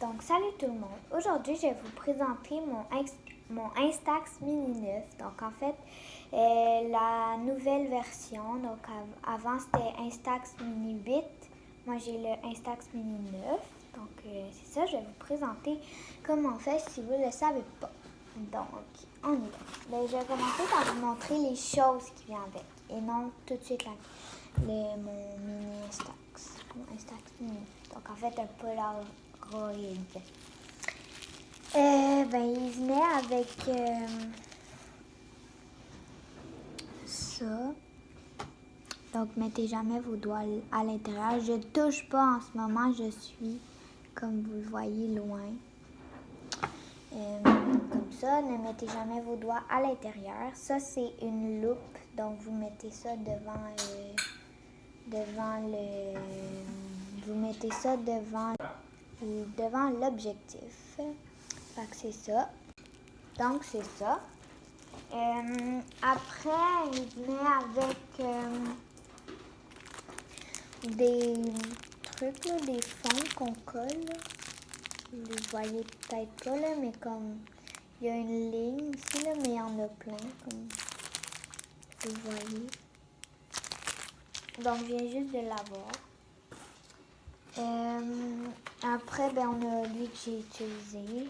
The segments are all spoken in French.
Donc, salut tout le monde. Aujourd'hui, je vais vous présenter mon Instax Mini 9. Donc, en fait, la nouvelle version. Donc, avant, c'était Instax Mini 8. Moi, j'ai le Instax Mini 9. Donc, c'est ça, je vais vous présenter comment on fait si vous ne le savez pas. Donc, on y va. Ben, je vais commencer par vous montrer les choses qui viennent avec. Et non tout de suite mon mini Instax. Mon Instax Mini. Donc, en fait, un Polaroid. Ben, il venait avec ça. Donc, mettez jamais vos doigts à l'intérieur. Je ne touche pas en ce moment. Je suis, comme vous le voyez, loin. Comme ça, ne mettez jamais vos doigts à l'intérieur. Ça, c'est une loupe. Donc, vous mettez ça vous mettez ça devant l'objectif. Fait que c'est ça. Donc, c'est ça. Après, il venait avec des trucs, là, des fonds qu'on colle. Là. Vous ne voyez peut-être pas, là, mais comme il y a une ligne ici, là, mais il y en a plein, comme vous voyez. Donc, je viens juste de l'avoir. Après, ben, on a lui que j'ai utilisé.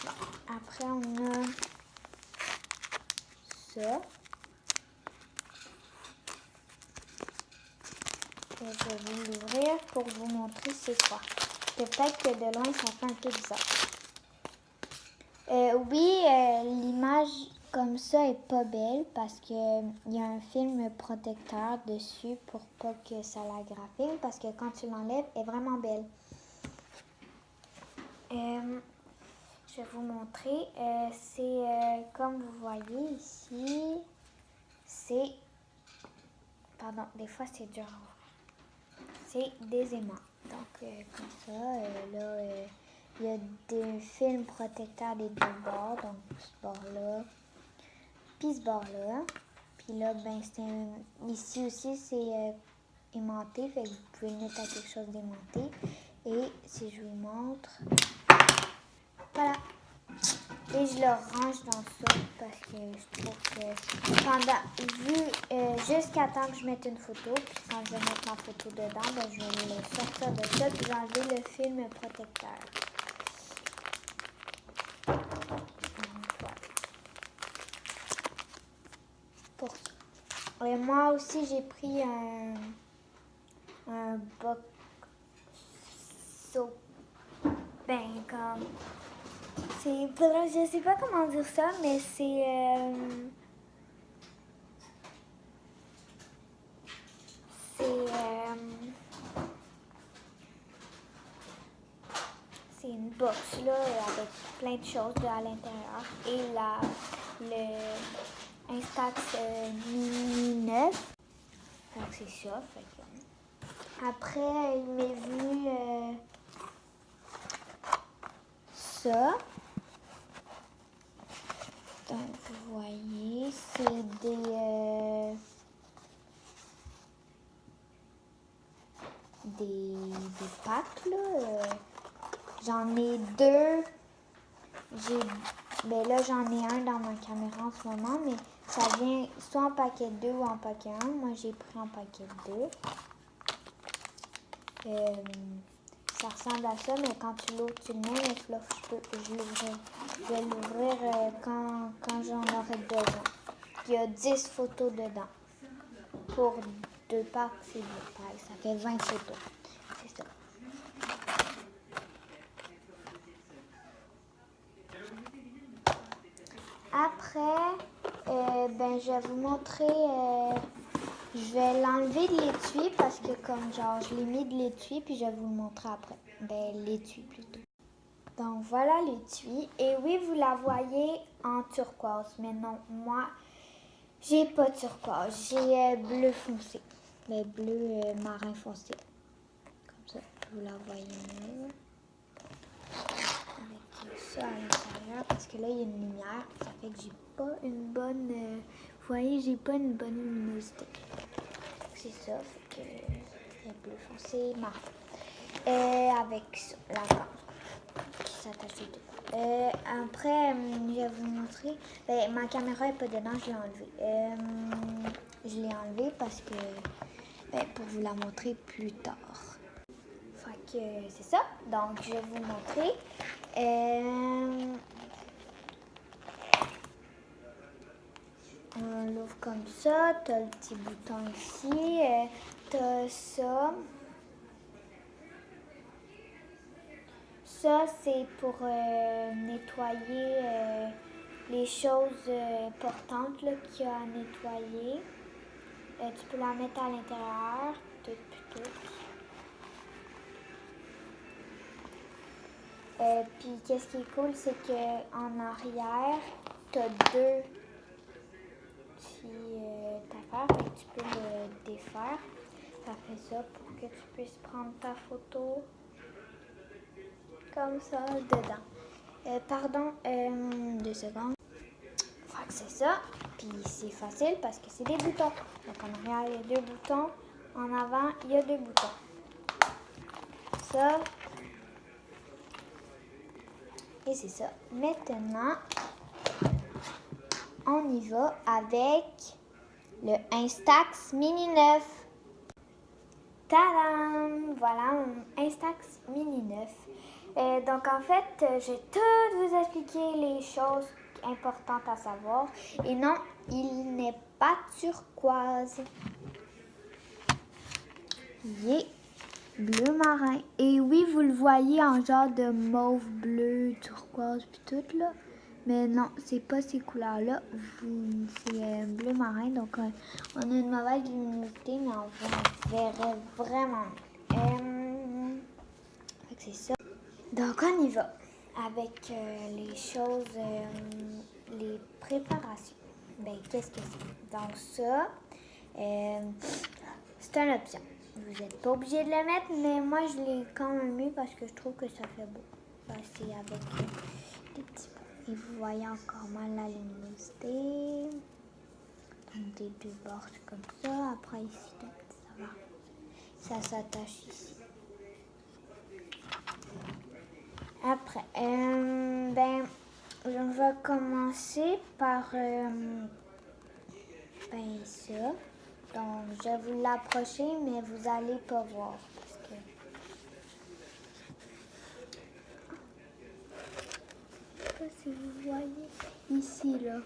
Bon. Après, on a ça. Et je vais vous l'ouvrir pour vous montrer c'est quoi. Peut-être que de loin, ça fait un peu bizarre. Oui, l'image comme ça est pas belle parce qu'il y a un film protecteur dessus pour pas que ça la graphine parce que quand tu l'enlèves, elle est vraiment belle. Je vais vous montrer. C'est comme vous voyez ici, c'est... Pardon, des fois c'est dur. C'est des aimants. Donc, comme ça, là, il y a des films protecteurs des deux bords. Donc, ce bord-là, puis ce bord-là. Puis là, ben, ici aussi, c'est aimanté. Fait que vous pouvez le mettre à quelque chose d'aimanté. Et si je vous montre, voilà. Et je le range dans ça parce que je trouve que jusqu'à temps que je mette une photo, puis quand je vais mettre ma photo dedans, ben, je vais le sortir de ça puis enlever le film protecteur. Donc, voilà. Et moi aussi, j'ai pris un box ben comme... Je sais pas comment dire ça, mais c'est une box là avec plein de choses à l'intérieur et le Instax Mini 9. Donc c'est ça. Fait que... Après, il m'est venu ça. Donc vous voyez, c'est des packs là. J'en ai deux. Ben là, j'en ai un dans ma caméra en ce moment, mais ça vient soit en paquet 2 ou en paquet 1. Moi, j'ai pris en paquet 2. Ça ressemble à ça, mais quand tu l'ouvres, tu le mets, mais là, je vais l'ouvrir quand j'en aurai besoin. Il y a 10 photos dedans. Pour 2 packs, c'est bien. Ça fait 20 photos. C'est ça. Après, ben, je vais vous montrer, je vais l'enlever de l'étui parce que comme genre je l'ai mis de l'étui puis je vais vous le montrer après. Ben, l'étui plutôt. Donc voilà l'étui. Et oui, vous la voyez en turquoise, mais non, moi, j'ai pas turquoise, j'ai bleu foncé, le bleu marin foncé. Comme ça, vous la voyez mieux. Avec ça à l'intérieur parce que là il y a une lumière, ça fait que j'ai pas une bonne vous voyez, j'ai pas une bonne luminosité. C'est ça, fait que le bleu foncé marron. avec ça, la corde qui s'attache au dos. Après, je vais vous montrer. Ben, ma caméra n'est pas dedans, je l'ai enlevée. Je l'ai enlevée parce que pour vous la montrer plus tard. Fait que c'est ça. Donc, je vais vous montrer. On l'ouvre comme ça. Tu as le petit bouton ici. Tu as ça. Ça, c'est pour nettoyer les choses importantes qu'il y a à nettoyer. Tu peux la mettre à l'intérieur, tout. Puis, qu'est-ce qui est cool, c'est qu'en arrière, tu as deux petites affaires, et tu peux le défaire. Ça fait ça pour que tu puisses prendre ta photo comme ça dedans. Pardon, 2 secondes. Fait que c'est ça. Puis c'est facile parce que c'est des boutons. Donc en arrière, il y a 2 boutons. En avant, il y a 2 boutons. Ça. Et c'est ça. Maintenant, on y va avec le Instax Mini 9. Tadam! Voilà mon Instax Mini 9. Donc en fait, je vais tout vous expliquer les choses importantes à savoir. Et non, il n'est pas turquoise. Il est bleu marin. Et oui, vous le voyez en genre de mauve, bleu, turquoise, puis tout là. Mais non, c'est pas ces couleurs-là. C'est bleu marin. Donc, on a une mauvaise luminosité, mais on verrait vraiment. Fait que c'est ça. Donc, on y va avec les choses, les préparations. Ben, qu'est-ce que c'est? Donc, ça, c'est une option. Vous n'êtes pas obligé de le mettre, mais moi, je l'ai quand même mis parce que je trouve que ça fait beau. Ben, c'est avec des petits points. Et vous voyez encore mal la luminosité. Donc, des 2 bords, c'est comme ça. Après, ici, ça va. Ça s'attache ici. Après, on va commencer par ça. Donc, je vais vous l'approcher, mais vous allez pas voir parce que je sais pas si vous voyez ici là.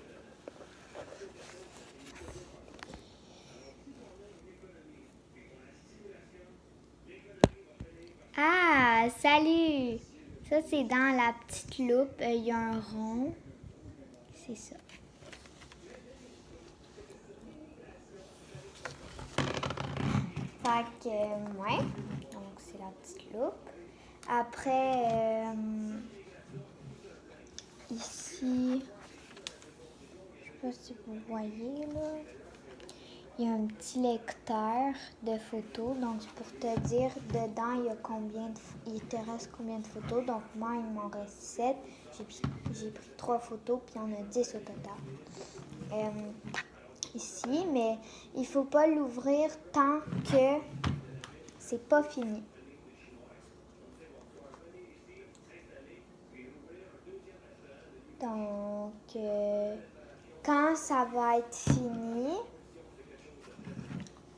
Ah, salut! Ça, c'est dans la petite loupe. Il y a un rond. C'est ça. Fait que, ouais. Donc, c'est la petite loupe. Après, ici, je sais pas si vous voyez, là. Il y a un petit lecteur de photos. Donc, c'est pour te dire, dedans, il te reste combien de photos. Donc, moi, il m'en reste 7. J'ai pris 3 photos, puis il y en a 10 au total. Ici, mais il faut pas l'ouvrir tant que c'est pas fini. Donc, quand ça va être fini,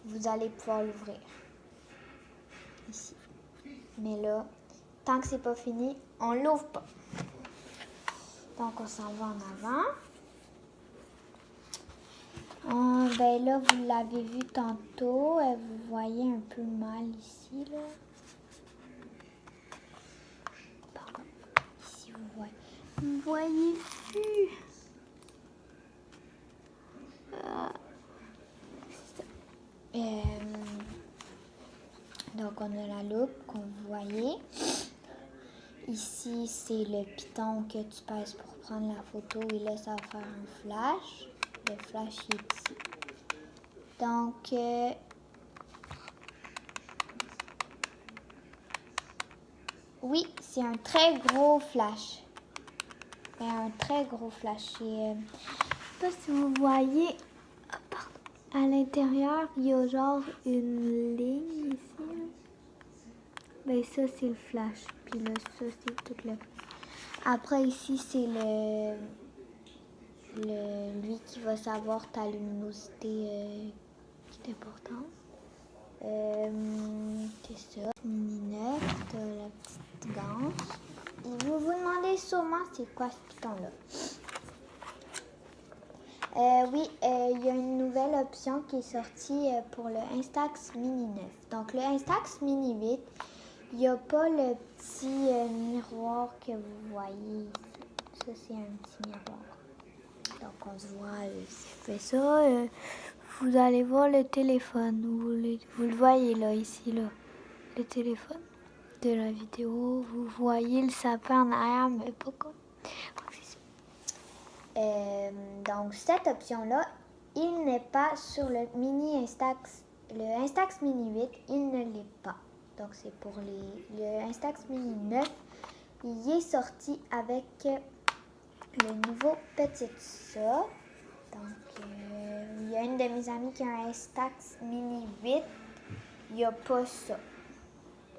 vous allez pouvoir l'ouvrir. Ici. Mais là, tant que c'est pas fini, on l'ouvre pas. Donc, on s'en va en avant. Ben là, vous l'avez vu tantôt. Vous voyez un peu mal ici, là. Pardon. Ici, vous voyez. Vous voyez plus. C'est ça. Donc, on a la loupe qu'on vous voyez. Ici, c'est le piton que tu pèses pour prendre la photo. Et là, ça va faire un flash. Le flash est ici. Donc, oui, c'est un très gros flash. Un très gros flash. Et, je ne sais pas si vous voyez, à l'intérieur, il y a genre une ligne ici. Ben ça, c'est le flash. Puis là, ça, c'est tout le... Après, ici, c'est lui qui va savoir ta luminosité qui est importante. C'est ça. Mini 9, t'as la petite ganse. Et vous vous demandez sûrement c'est quoi ce piton-là. Oui, il y a une nouvelle option qui est sortie pour le Instax Mini 9. Donc, le Instax Mini 8, il n'y a pas le petit miroir que vous voyez. Ça, c'est un petit miroir. Donc, on se voit, si je fais ça, vous allez voir le téléphone. Vous le voyez là, ici, là. Le téléphone de la vidéo. Vous voyez le sapin en arrière, mais pas comme... donc, cette option-là, il n'est pas sur le Mini Instax. Le Instax Mini 8, il ne l'est pas. Donc, c'est pour le Instax Mini 9. Il est sorti avec le nouveau petit ça. Donc, il y a une de mes amies qui a un Instax Mini 8. Il n'y a pas ça.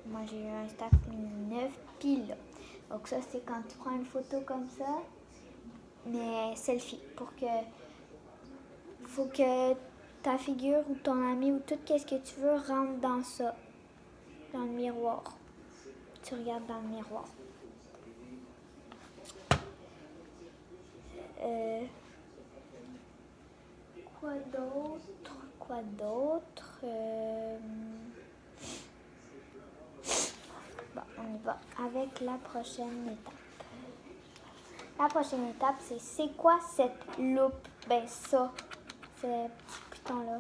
Moi, j'ai eu un Instax Mini 9, puis là. Donc, ça, c'est quand tu prends une photo comme ça. Mais selfie, faut que ta figure ou ton ami ou tout ce que tu veux rentre dans ça, dans le miroir. Tu regardes dans le miroir. Quoi d'autre? Bon, on y va avec la prochaine étape. La prochaine étape, c'est quoi cette loupe? Ben ça, ce petit piton-là.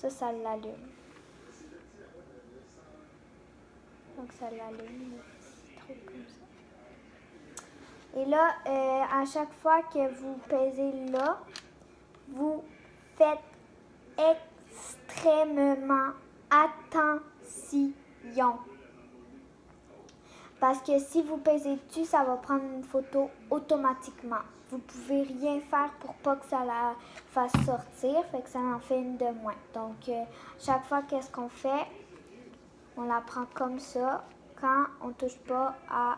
Ça l'allume. Donc ça l'allume, le petit truc comme ça. Et là, à chaque fois que vous pèsez là, vous faites extrêmement attention. Parce que si vous pèsez dessus, ça va prendre une photo automatiquement. Vous pouvez rien faire pour pas que ça la fasse sortir, fait que ça en fait une de moins. Donc, chaque fois qu'est-ce qu'on fait, on la prend comme ça. Quand on touche pas à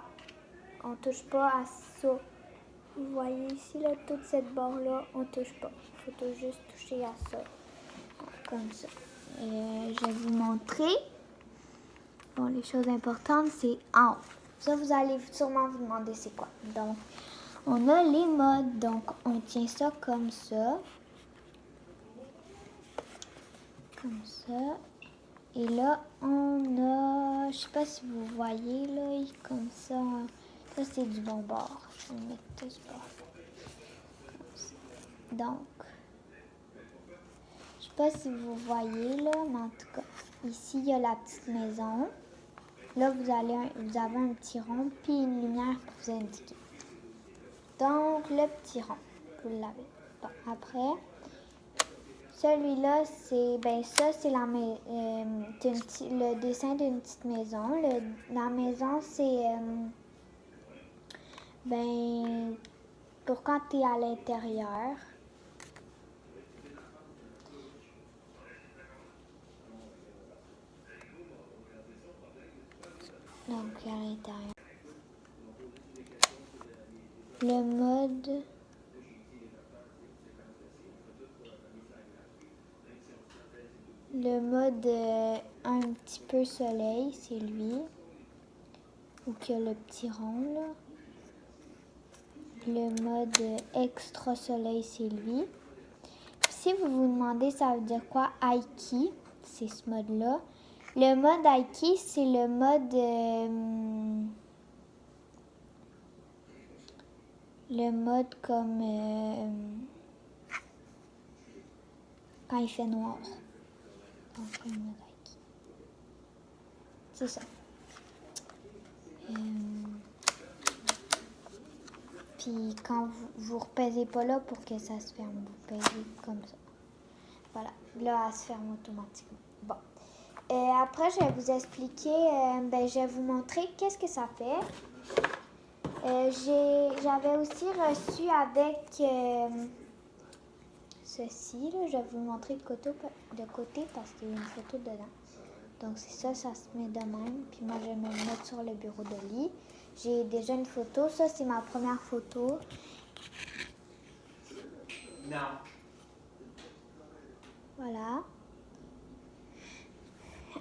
ça. Vous voyez ici, là, toute cette barre-là, on touche pas. Il faut juste toucher à ça. Comme ça. Je vais vous montrer. Bon, les choses importantes, c'est en haut. Ça, vous allez sûrement vous demander c'est quoi. Donc, on a les modes. Donc, on tient ça comme ça. Comme ça. Et là, on a... Je sais pas si vous voyez, là, comme ça. Ça, c'est du bon bord. Je vais mettre tout ce bord. Comme ça. Donc, je sais pas si vous voyez, là, mais en tout cas, ici, il y a la petite maison. Là, vous avez un petit rond, puis une lumière pour vous indiquer. Donc, le petit rond, vous l'avez. Bon, après, celui-là, c'est le dessin d'une petite maison. La maison, c'est pour quand tu es à l'intérieur. Donc, à l'intérieur. Le mode un petit peu soleil, c'est lui. Ou qu'il y a le petit rond, là. Le mode extra soleil, c'est lui. Si vous vous demandez, ça veut dire quoi? Aiki, c'est ce mode-là. Le mode Aiki, c'est le mode... le mode comme... quand il fait noir. Donc, le mode Aiki. C'est ça. Puis quand vous repèsez pas là pour que ça se ferme, vous pèsez comme ça. Voilà, là, elle se ferme automatiquement. Bon. Et après, je vais vous expliquer, je vais vous montrer qu'est-ce que ça fait. J'avais aussi reçu avec ceci. Là, je vais vous montrer de côté parce qu'il y a une photo dedans. Donc c'est ça, ça se met de même. Puis moi, je vais me le mettre sur le bureau de lit. J'ai déjà une photo. Ça, c'est ma première photo. Voilà.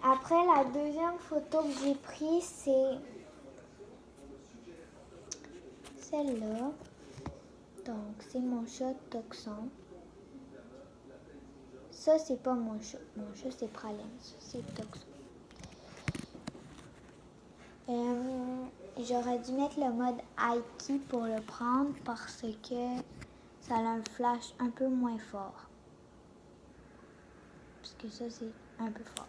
Après, la deuxième photo que j'ai prise, c'est celle-là. Donc, c'est mon chat Toxon. Ça, c'est pas mon chat. Mon chat, c'est Praline. Ça, c'est Toxon. J'aurais dû mettre le mode Aiki pour le prendre parce que ça a un flash un peu moins fort. Parce que ça, c'est un peu fort.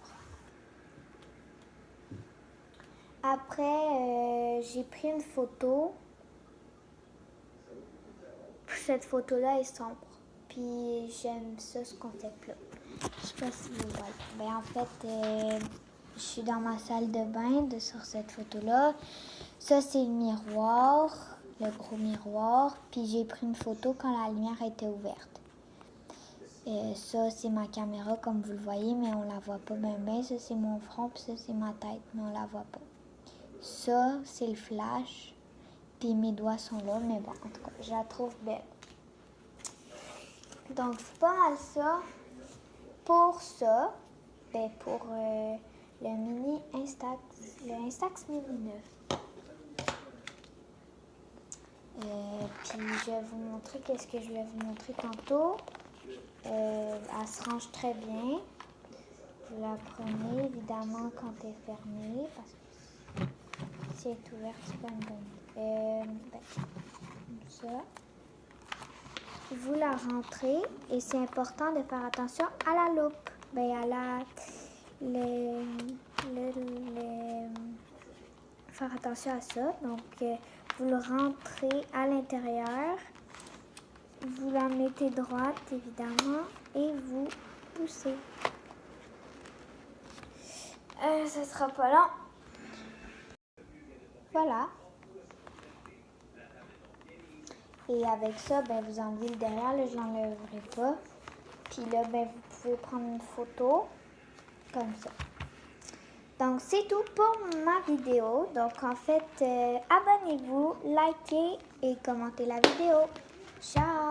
Après, j'ai pris une photo. Cette photo-là est sombre. Puis j'aime ça, ce concept-là. Je sais pas si vous voyez. Ben, en fait, je suis dans ma salle de bain sur cette photo-là. Ça, c'est le miroir, le gros miroir. Puis j'ai pris une photo quand la lumière était ouverte. Ça, c'est ma caméra, comme vous le voyez, mais on la voit pas bien. Ça, c'est mon front, puis ça, c'est ma tête, mais on la voit pas. Ça, c'est le flash. Puis mes doigts sont là, mais bon, en tout cas, je la trouve belle. Donc, c'est pas mal ça. Pour ça, ben pour le mini Instax, le Instax Mini 9. Puis je vais vous montrer qu'est-ce que je voulais vous montrer tantôt. Elle se range très bien. Vous la prenez évidemment quand elle est fermée parce que si elle est ouverte, c'est pas une bonne idée. Comme ça. Vous la rentrez et c'est important de faire attention à la loupe. Ben à faire attention à ça. Donc vous le rentrez à l'intérieur. Vous la mettez droite évidemment et vous poussez. Ça sera pas long. Voilà. Et avec ça, ben, vous enlevez le derrière, là, je l'enlèverai pas. Puis là, ben, vous pouvez prendre une photo, comme ça. Donc, c'est tout pour ma vidéo. Donc, en fait, abonnez-vous, likez et commentez la vidéo. Ciao!